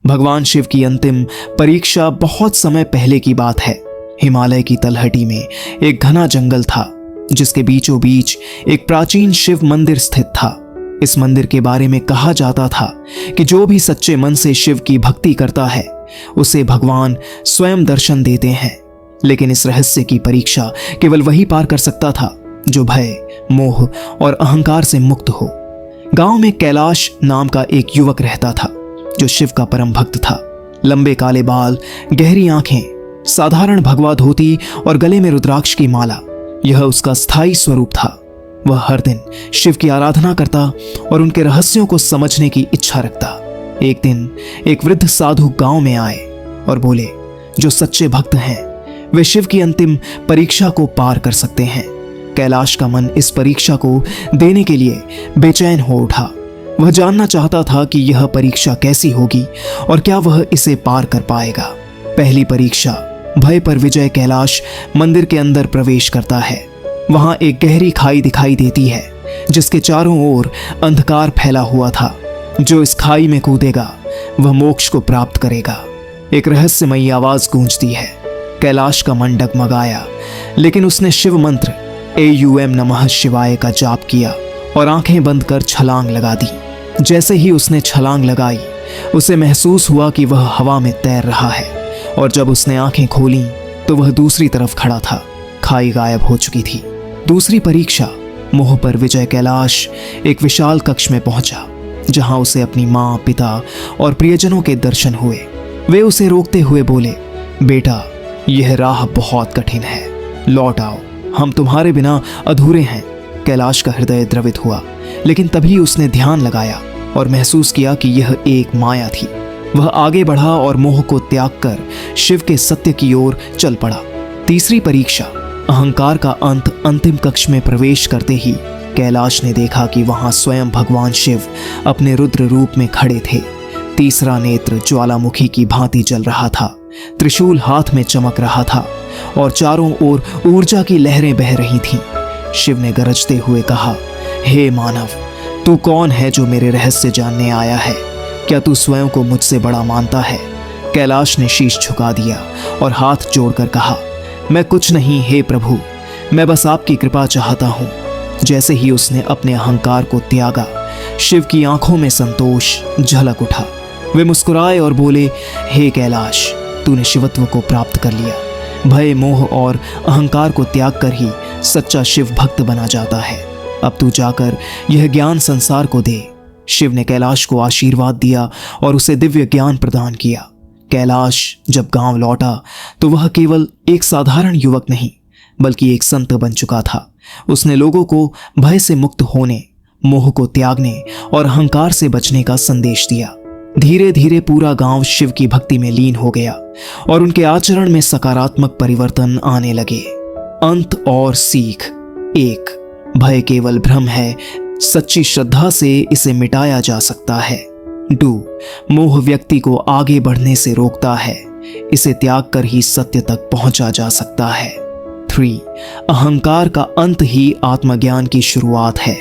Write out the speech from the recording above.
भगवान शिव की अंतिम परीक्षा बहुत समय पहले की बात है। हिमालय की तलहटी में एक घना जंगल था जिसके बीचों बीच एक प्राचीन शिव मंदिर स्थित था। इस मंदिर के बारे में कहा जाता था कि जो भी सच्चे मन से शिव की भक्ति करता है उसे भगवान स्वयं दर्शन देते हैं। लेकिन इस रहस्य की परीक्षा केवल वही पार कर सकता था जो भय, मोह और अहंकार से मुक्त हो। गांव में कैलाश नाम का एक युवक रहता था जो शिव का परम भक्त था। लंबे काले बाल, गहरी आंखें, साधारण भगवा धोती और गले में रुद्राक्ष की माला, यह उसका स्थायी स्वरूप था। वह हर दिन शिव की आराधना करता और उनके रहस्यों को समझने की इच्छा रखता। एक दिन एक वृद्ध साधु गांव में आए और बोले, जो सच्चे भक्त हैं वे शिव की अंतिम परीक्षा को पार कर सकते हैं। कैलाश का मन इस परीक्षा को देने के लिए बेचैन हो उठा। वह जानना चाहता था कि यह परीक्षा कैसी होगी और क्या वह इसे पार कर पाएगा। पहली परीक्षा, भय पर विजय। कैलाश मंदिर के अंदर प्रवेश करता है। वहां एक गहरी खाई दिखाई देती है जिसके चारों ओर अंधकार फैला हुआ था। जो इस खाई में कूदेगा वह मोक्ष को प्राप्त करेगा। एक रहस्यमयी आवाज गूंजती है। कैलाश का मन डगमगाया, लेकिन उसने शिव मंत्र AUM नमः शिवाय का जाप किया और आंखें बंद कर छलांग लगा दी। जैसे ही उसने छलांग लगाई उसे महसूस हुआ कि वह हवा में तैर रहा है, और जब उसने आंखें खोलीं तो वह दूसरी तरफ खड़ा था। खाई गायब हो चुकी थी। दूसरी परीक्षा, मोह पर विजय। कैलाश एक विशाल कक्ष में पहुंचा जहां उसे अपनी मां, पिता और प्रियजनों के दर्शन हुए। वे उसे रोकते हुए बोले, बेटा, यह राह बहुत कठिन है, लौट आओ, हम तुम्हारे बिना अधूरे हैं। कैलाश का हृदय द्रवित हुआ, लेकिन तभी उसने ध्यान लगाया और महसूस किया कि यह एक माया थी। वह आगे बढ़ा और मोह को त्याग कर शिव के सत्य की ओर चल पड़ा। तीसरी परीक्षा, अहंकार का अंत। अंतिम कक्ष में प्रवेश करते ही कैलाश ने देखा कि वहां स्वयं भगवान शिव अपने रुद्र रूप में खड़े थे। तीसरा नेत्र ज्वालामुखी की भांति जल रहा था, त्रिशूल हाथ में चमक रहा था और चारों ओर ऊर्जा की लहरें बह रही थीं। शिव ने गरजते हुए कहा, हे मानव, तू कौन है जो मेरे रहस्य जानने आया है? क्या तू स्वयं को मुझसे बड़ा मानता है? कैलाश ने शीश झुका दिया और हाथ जोड़कर कहा, मैं कुछ नहीं हे प्रभु, मैं बस आपकी कृपा चाहता हूँ। जैसे ही उसने अपने अहंकार को त्यागा, शिव की आंखों में संतोष झलक उठा। वे मुस्कुराए और बोले, हे कैलाश, तूने शिवत्व को प्राप्त कर लिया। भय, मोह और अहंकार को त्याग कर ही सच्चा शिव भक्त बना जाता है। अब तू जाकर यह ज्ञान संसार को दे। शिव ने कैलाश को आशीर्वाद दिया और उसे दिव्य ज्ञान प्रदान किया। कैलाश जब गांव लौटा तो वह केवल एक साधारण युवक नहीं बल्कि एक संत बन चुका था। उसने लोगों को भय से मुक्त होने, मोह को त्यागने और अहंकार से बचने का संदेश दिया। धीरे धीरे पूरा गांव शिव की भक्ति में लीन हो गया और उनके आचरण में सकारात्मक परिवर्तन आने लगे। अंत और सीख। 1. भय केवल भ्रम है, सच्ची श्रद्धा से इसे मिटाया जा सकता है। 2. मोह व्यक्ति को आगे बढ़ने से रोकता है, इसे त्याग कर ही सत्य तक पहुंचा जा सकता है। 3. अहंकार का अंत ही आत्मज्ञान की शुरुआत है।